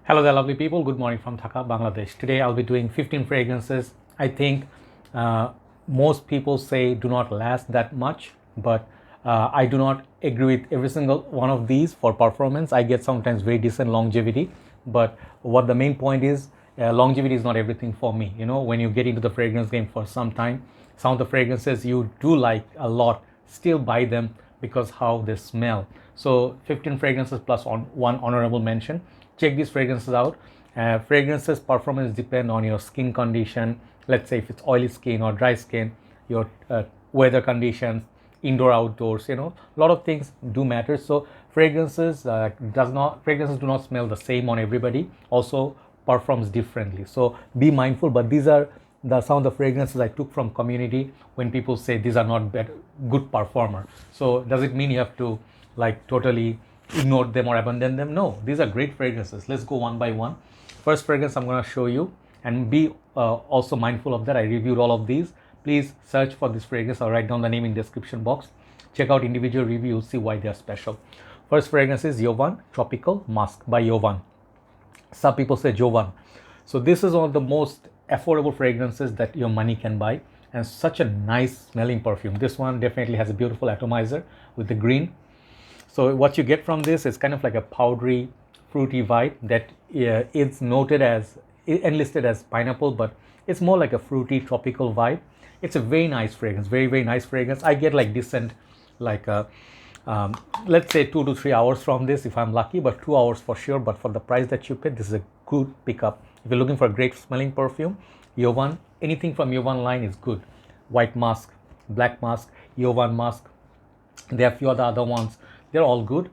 Hello there, lovely people. Good morning from Dhaka, Bangladesh. Today I'll be doing 15 fragrances. I think uh, most people say do not last that much, but I do not agree with every single one of these for performance. I get sometimes very decent longevity, but what the main point is, longevity is not everything for me. You know, when you get into the fragrance game for some time, some of the fragrances you do like a lot, still buy them because how they smell. So 15 fragrances plus one honorable mention. Check these fragrances out. Fragrances performance depend on your skin condition. Let's say if it's oily skin or dry skin, your weather conditions, indoor outdoors, you know, a lot of things do matter. So fragrances do not smell the same on everybody, also performs differently. So be mindful. But these are some of the fragrances I took from community when people say these are not good performer. So does it mean you have to like totally ignore them or abandon them? No, these are great fragrances. Let's go one by one. First fragrance I'm going to show you, and be also mindful of that. I reviewed all of these. Please search for this fragrance. I'll write down the name in description box. Check out individual reviews, see why they are special. First fragrance is Yovan Tropical Musk by Yovan. Some people say Jovan. So this is one of the most affordable fragrances that your money can buy, and such a nice smelling perfume. This one definitely has a beautiful atomizer with the green. So what you get from this is kind of like a powdery, fruity vibe that is noted as enlisted as pineapple, but it's more like a fruity tropical vibe. It's a very nice fragrance, very nice fragrance. I get like decent, like let's say 2 to 3 hours from this if I'm lucky, but 2 hours for sure. But for the price that you pay, this is a good pickup. If you're looking for a great smelling perfume, Yovan, anything from Yovan line is good. White Musk, Black Musk, Yovan Musk. There are a few other ones. They're all good.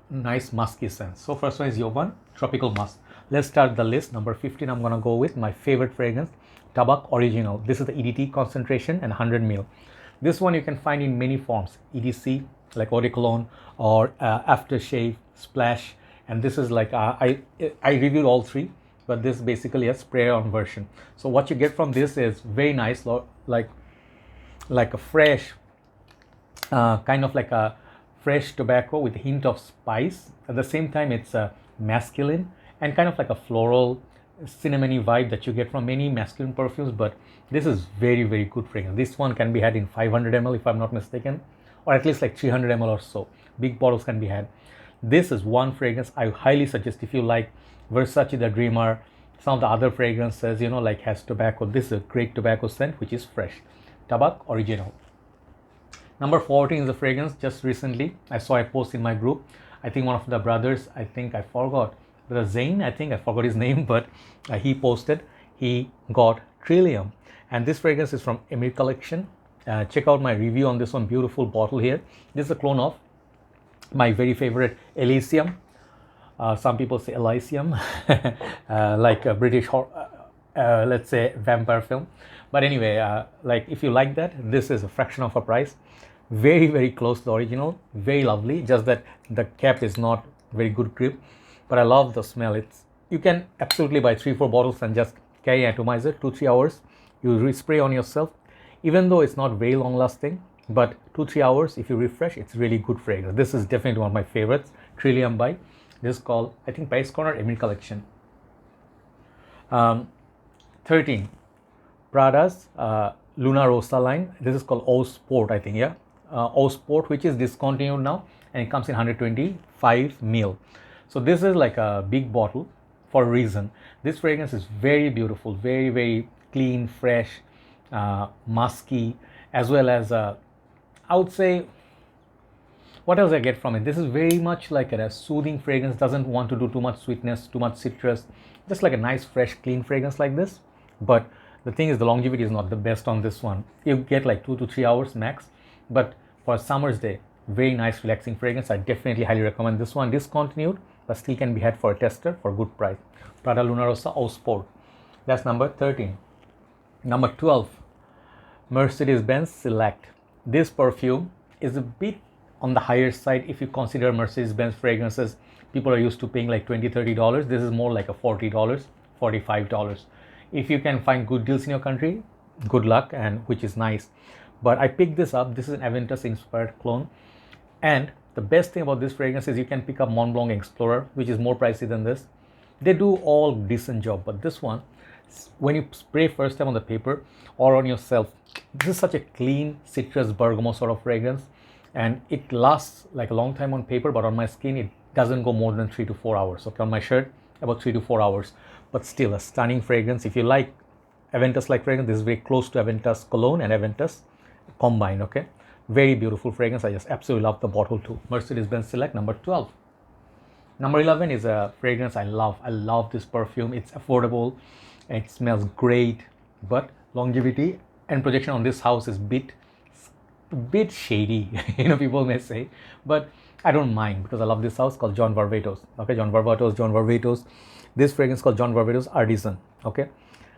Nice musky scents. So first one is Yovan Tropical Musk. Let's start the list. Number 15, I'm gonna go with my favorite fragrance, Tabac Original. This is the EDT concentration and 100 ml. This one you can find in many forms: EDC, like eau de cologne, or aftershave, splash. And this is like I reviewed all three, but this is basically a spray-on version. So what you get from this is very nice, like a fresh, kind of like a fresh tobacco with a hint of spice. At the same time, it's masculine and kind of like a floral, cinnamony vibe that you get from many masculine perfumes. But this is very good fragrance. This one can be had in 500 ml if I'm not mistaken, or at least like 300 ml or so. Big bottles can be had. This is one fragrance I highly suggest if you like Versace the Dreamer, some of the other fragrances, you know, like has tobacco. This is a great tobacco scent which is fresh. Tabac Original. Number 14 is a fragrance. Just recently I saw a post in my group. I think one of the brothers, I think I forgot, the Zain, I think I forgot his name, but he posted he got Trillium, and this fragrance is from Emir collection. Check out my review on this one. Beautiful bottle here. This is a clone of my very favorite Elysium. Some people say Elysium, like a British let's say vampire film. But anyway, like if you like that, this is a fraction of a price. Very close to the original. Very lovely. Just that the cap is not very good grip, but I love the smell. You can absolutely buy 3-4 bottles and just carry atomizer 2-3 hours. You respray on yourself, even though it's not very long lasting, but 2-3 hours if you refresh, it's really good fragrance. This is definitely one of my favorites. Trillium by, this is called, I think, Price Corner Emir collection. 13, Prada's Luna Rossa line. This is called O Sport, I think. Yeah, O Sport, which is discontinued now, and it comes in 125 ml. So this is like a big bottle for a reason. This fragrance is very beautiful, very clean, fresh, musky, as well as I would say, what else I get from it? This is very much like a soothing fragrance. Doesn't want to do too much sweetness, too much citrus. Just like a nice, fresh, clean fragrance like this. But the thing is, the longevity is not the best on this one. You get like 2 to 3 hours max. But for a summer's day, very nice, relaxing fragrance. I definitely highly recommend this one. Discontinued, but still can be had for a tester for good price. Prada Luna Rossa O Sport. That's number 13. Number 12, Mercedes-Benz Select. This perfume is a bit on the higher side if you consider Mercedes-Benz fragrances. People are used to paying like $20-$30. This is more like a $40, $45. If you can find good deals in your country, good luck, and which is nice. But I picked this up. This is an Aventus inspired clone, and the best thing about this fragrance is you can pick up Mont Blanc Explorer, which is more pricey than this. They do all decent job, but this one, when you spray first time on the paper or on yourself, this is such a clean citrus bergamot sort of fragrance, and it lasts like a long time on paper, but on my skin it doesn't go more than 3 to 4 hours. Okay, on my shirt about 3 to 4 hours, but still a stunning fragrance. If you like Aventus like fragrance, this is very close to Aventus cologne and Aventus combined. Okay, very beautiful fragrance. I just absolutely love the bottle too. Mercedes-Benz Select number 12. Number 11 is a fragrance I love. I love this perfume. It's affordable, it smells great, but longevity and projection on this house is bit shady. People may say, but I don't mind because I love this house called John Varvatos. Okay, John Varvatos. This fragrance called John Varvatos Artisan. Okay,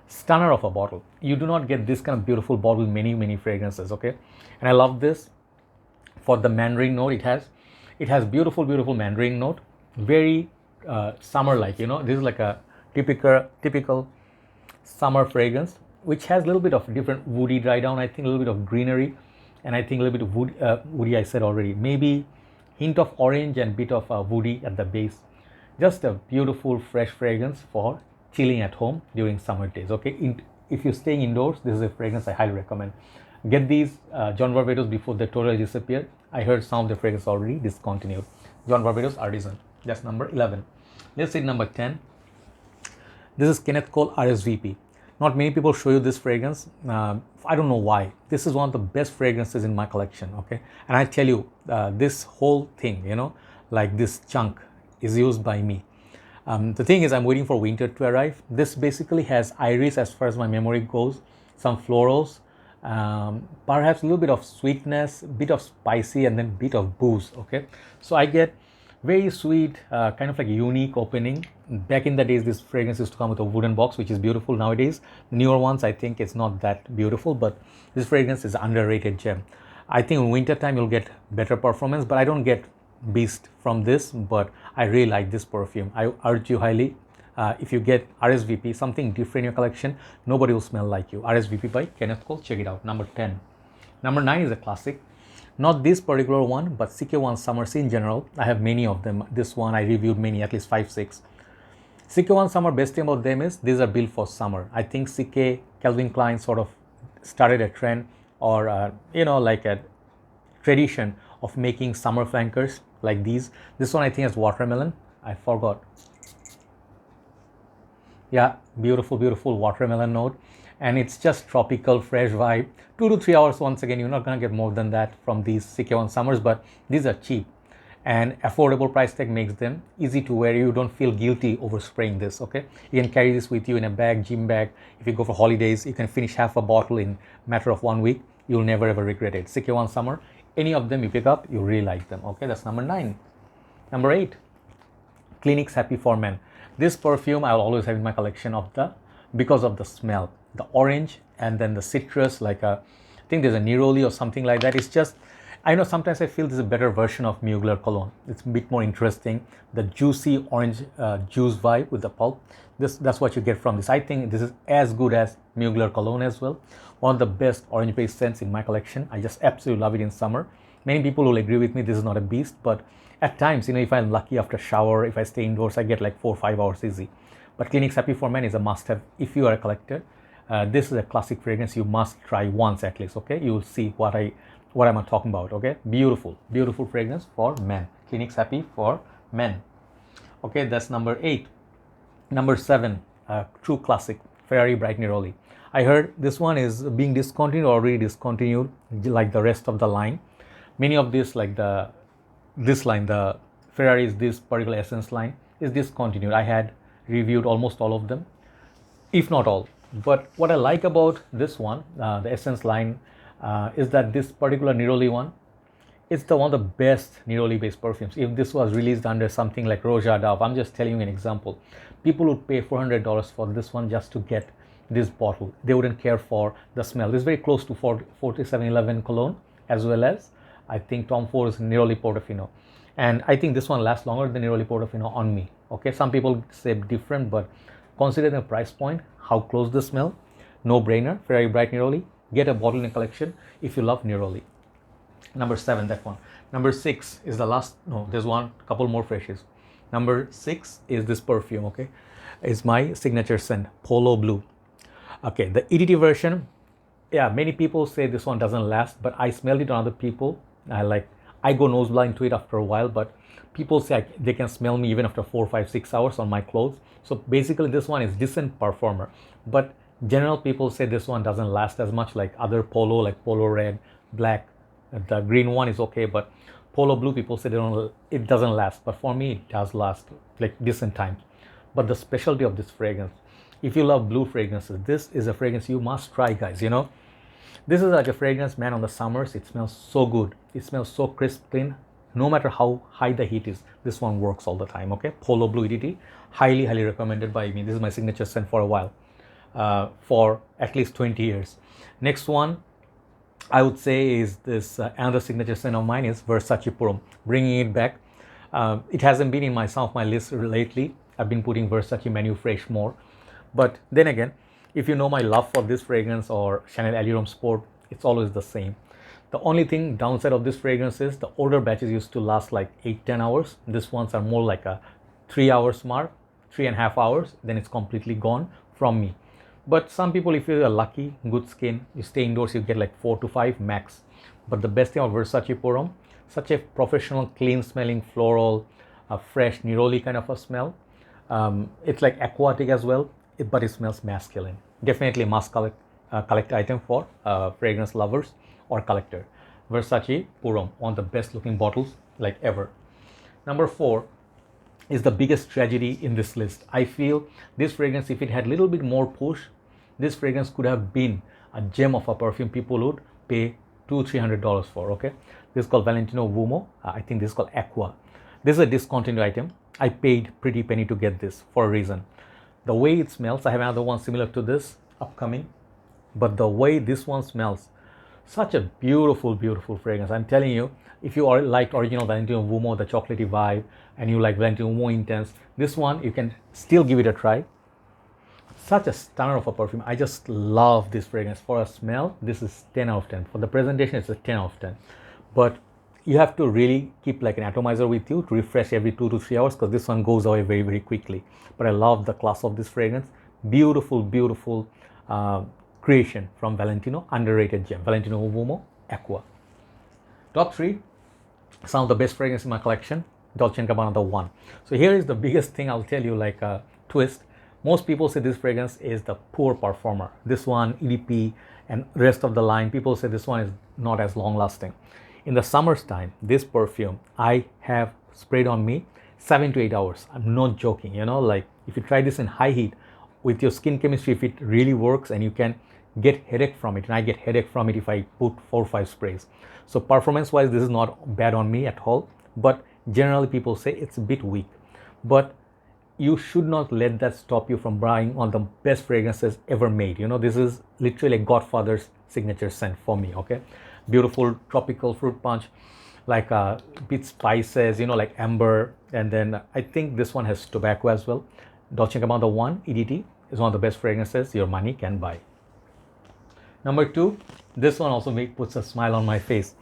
stunner of a bottle. You do not get this kind of beautiful bottle in many fragrances. Okay, and I love this for the mandarin note. It has beautiful mandarin note, very summer like. This is like a typical summer fragrance, which has a little bit of different woody dry down, I think a little bit of greenery, and I think a little bit of woody I said already, maybe hint of orange and bit of woody at the base. Just a beautiful fresh fragrance for chilling at home during summer days. Okay, if you're staying indoors, this is a fragrance I highly recommend. Get these John Varvatos before they totally disappear. I heard some of the fragrance already discontinued. John Varvatos Artisan, that's number 11. Let's see number 10. This is Kenneth Cole RSVP. Not many people show you this fragrance. I don't know why. This is one of the best fragrances in my collection. Okay, and I tell you, this whole thing, like this chunk is used by me. The thing is, I'm waiting for winter to arrive. This basically has iris as far as my memory goes, some florals, perhaps a little bit of sweetness, bit of spicy, and then bit of booze. Okay, so I get very sweet, kind of like unique opening. Back in the days, this fragrance used to come with a wooden box, which is beautiful. Nowadays, the newer ones, I think it's not that beautiful, but this fragrance is underrated gem. I think in winter time you'll get better performance, but I don't get beast from this, but I really like this perfume. I urge you highly, if you get RSVP, something different in your collection, nobody will smell like you. RSVP by Kenneth Cole, check it out. Number 10. Number 9 is a classic. Not this particular one, but CK1 Summers in general. I have many of them. This one I reviewed many, at least 5-6. CK1 Summer, best thing about them is these are built for summer. I think CK Calvin Klein sort of started a trend, or like a tradition of making summer flankers like these. This one I think has watermelon. I forgot. Yeah, beautiful watermelon note, and it's just tropical, fresh vibe. 2 to 3 hours. Once again, you're not gonna get more than that from these CK1 Summers, but these are cheap and affordable price tag makes them easy to wear. You don't feel guilty over spraying this. Okay, you can carry this with you in a bag, gym bag. If you go for holidays, you can finish half a bottle in matter of 1 week. You'll never ever regret it. CK1 Summer, any of them you pick up, you really like them. Okay, that's number 9. Number 8, Clinique's Happy For Men. This perfume I'll always have in my collection because of the smell, the orange and then the citrus, like I think there's a Neroli or something like that. It's just, I know sometimes I feel this is a better version of Mugler cologne. It's a bit more interesting. The juicy orange juice vibe with the pulp. That's what you get from this. I think this is as good as Mugler cologne as well. One of the best orange-based scents in my collection. I just absolutely love it in summer. Many people will agree with me. This is not a beast, but at times, if I'm lucky after shower, if I stay indoors, I get like 4 or 5 hours easy. But Clinique's Happy For Men is a must-have if you are a collector. This is a classic fragrance you must try once at least. Okay, you will see what I'm talking about. Okay, beautiful fragrance for men. Clinique's Happy For Men. Okay, that's number 8. Number 7, true classic, Ferrari Bright Neroli. I heard this one is being discontinued, already discontinued, like the rest of the line. Many of this, like this line, the Ferrari's this particular essence line is discontinued. I had reviewed almost all of them, if not all. But what I like about this one, the essence line, is that this particular Neroli one, it's one of the best Neroli based perfumes. If this was released under something like Roja Dove, I'm just telling you an example, people would pay $400 for this one just to get this bottle. They wouldn't care for the smell. This is very close to 4711 cologne, as well as I think Tom Ford's Neroli Portofino. And I think this one lasts longer than Neroli Portofino on me. Okay, some people say different, but considering the price point, how close the smell, no brainer. Ferrari Bright Neroli, get a bottle in a collection if you love Neroli. Number 7, that one. Number 6 is the last. No, there's couple more freshes. Number 6 is this perfume, okay? It's my signature scent, Polo Blue. Okay, the EDT version, yeah, many people say this one doesn't last, but I smelled it on other people. I go nose blind to it after a while, but people say they can smell me even after 4, 5, 6 hours on my clothes. So basically this one is decent performer, but general people say this one doesn't last as much like other Polo, like Polo Red, Black. The green one is okay, but Polo Blue, people say it doesn't last, but for me it does last like decent time. But the specialty of this fragrance, if you love blue fragrances, this is a fragrance you must try, guys. You know, this is like a fragrance, man, on the summers. It smells so good. It smells so crisp, clean. No matter how high the heat is, this one works all the time, okay? Polo Blue EDT, highly, highly recommended by me. This is my signature scent for a while, for at least 20 years. Next one, I would say, is this another signature scent of mine is Versace Purum. Bringing it back. It hasn't been in some of my lists lately. I've been putting Versace Menu Fresh more. But then again, if you know my love for this fragrance or Chanel Allure Sport, it's always the same. The only thing downside of this fragrance is the older batches used to last like 8-10 hours. These ones are more like a 3 hours mark, 3.5 hours, then it's completely gone from me. But some people, if you're lucky, good skin, you stay indoors, you get like 4 to 5 max. But the best thing of Versace Purum, such a professional, clean smelling, floral, fresh, Neroli kind of a smell. It's like aquatic as well, but it smells masculine. Definitely must collect item for fragrance lovers or collector. Versace Purum, one of the best looking bottles like ever. Number 4 is the biggest tragedy in this list. I feel this fragrance, if it had a little bit more push, this fragrance could have been a gem of a perfume people would pay $200-300 for, okay? This is called Valentino Uomo. I think this is called Acqua. This is a discontinued item. I paid pretty penny to get this for a reason. The way it smells, I have another one similar to this upcoming, but the way this one smells, such a beautiful, beautiful fragrance. I'm telling you, if you like original Valentino Uomo, the chocolatey vibe, and you like Valentino Uomo Intense, this one you can still give it a try. Such a stunner of a perfume. I just love this fragrance. For a smell, this is 10 out of 10. For the presentation, it's a 10 out of 10. But you have to really keep like an atomizer with you to refresh every 2 to 3 hours, because this one goes away very, very quickly. But I love the class of this fragrance. Beautiful, beautiful creation from Valentino, underrated gem. Valentino Uomo Acqua. Top 3, some of the best fragrances in my collection. Dolce Gabbana The One. So here is the biggest thing I'll tell you, like a twist. Most people say this fragrance is the poor performer. This one, EDP and rest of the line, people say this one is not as long lasting. In the summer's time, this perfume I have sprayed on me 7 to 8 hours. I'm not joking, you know, like if you try this in high heat with your skin chemistry, if it really works, and you can get headache from it, and I get headache from it if I put 4 or 5 sprays. So performance wise, this is not bad on me at all, but generally people say it's a bit weak. But you should not let that stop you from buying one of the best fragrances ever made. You know, this is literally a godfather's signature scent for me, okay? Beautiful tropical fruit punch, like bit spices, you know, like amber. And then I think this one has tobacco as well. Dolce Gabbana The One EDT is one of the best fragrances your money can buy. Number 2, this one also puts a smile on my face.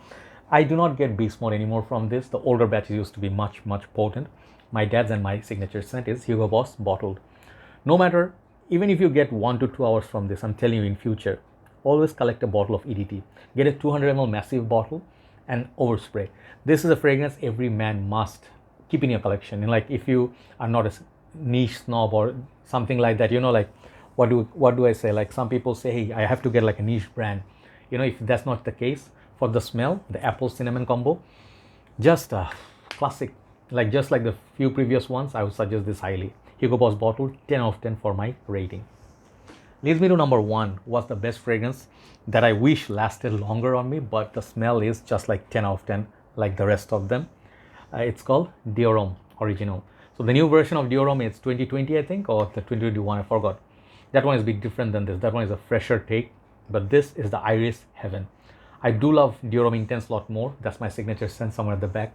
I do not get beast mode anymore from this. The older batches used to be much, much potent. My dad's and my signature scent is Hugo Boss bottled. No matter, even if you get 1 to 2 hours from this, I'm telling you, in future, always collect a bottle of EDT. Get a 200 ml massive bottle and overspray. This is a fragrance every man must keep in your collection. And like, if you are not a niche snob or something like that, you know, like what do I say? Like some people say, hey, I have to get like a niche brand. You know, if that's not the case, for the smell, the apple cinnamon combo, just a classic. Like just like the few previous ones, I would suggest this highly. Hugo Boss bottle, 10 out of 10 for my rating. Leads me to number 1. What's the best fragrance that I wish lasted longer on me, but the smell is just like 10 out of 10 like the rest of them. It's called Dior Homme Original. So the new version of Dior Homme, it's 2020 I think, or the 2021, I forgot. That one is a bit different than this. That one is a fresher take, but this is the Iris Heaven. I do love Dior Homme Intense a lot more. That's my signature scent somewhere at the back.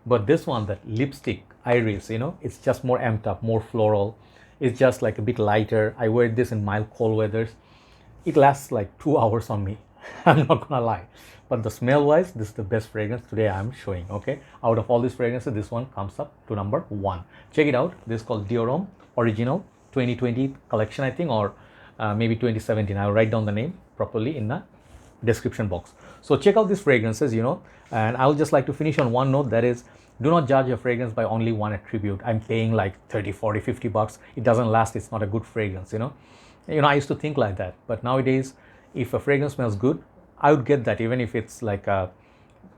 But this one, that lipstick Iris, you know, it's just more amped up, more floral. It's just like a bit lighter. I wear this in mild cold weathers. It lasts like 2 hours on me. I'm not gonna lie. But the smell wise, this is the best fragrance today I'm showing. Okay, out of all these fragrances, this one comes up to number 1. Check it out. This is called Dior Homme Original 2020 collection, I think, or maybe 2017. I'll write down the name properly in the description box. So check out these fragrances, and I would just like to finish on one note, that is, do not judge a fragrance by only one attribute. I'm paying like 30, 40, 50 bucks. It doesn't last. It's not a good fragrance, I used to think like that. But nowadays, if a fragrance smells good, I would get that, even if it's like a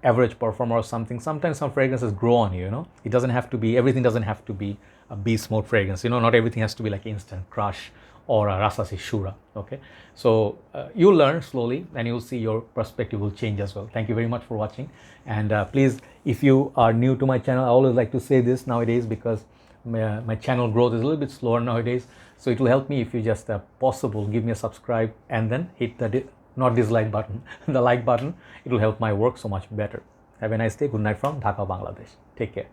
average performer or something. Sometimes some fragrances grow on you, It doesn't have to be, everything doesn't have to be a beast mode fragrance, Not everything has to be like instant crush or a Versace Shura. Okay, so you'll learn slowly, and you'll see your perspective will change as well. Thank you very much for watching, and please, if you are new to my channel, I always like to say this nowadays, because my channel growth is a little bit slower nowadays, so it will help me if you just possible give me a subscribe and then hit the not dislike button, the like button. It will help my work so much better. Have a nice day. Good night from Dhaka, Bangladesh. Take care.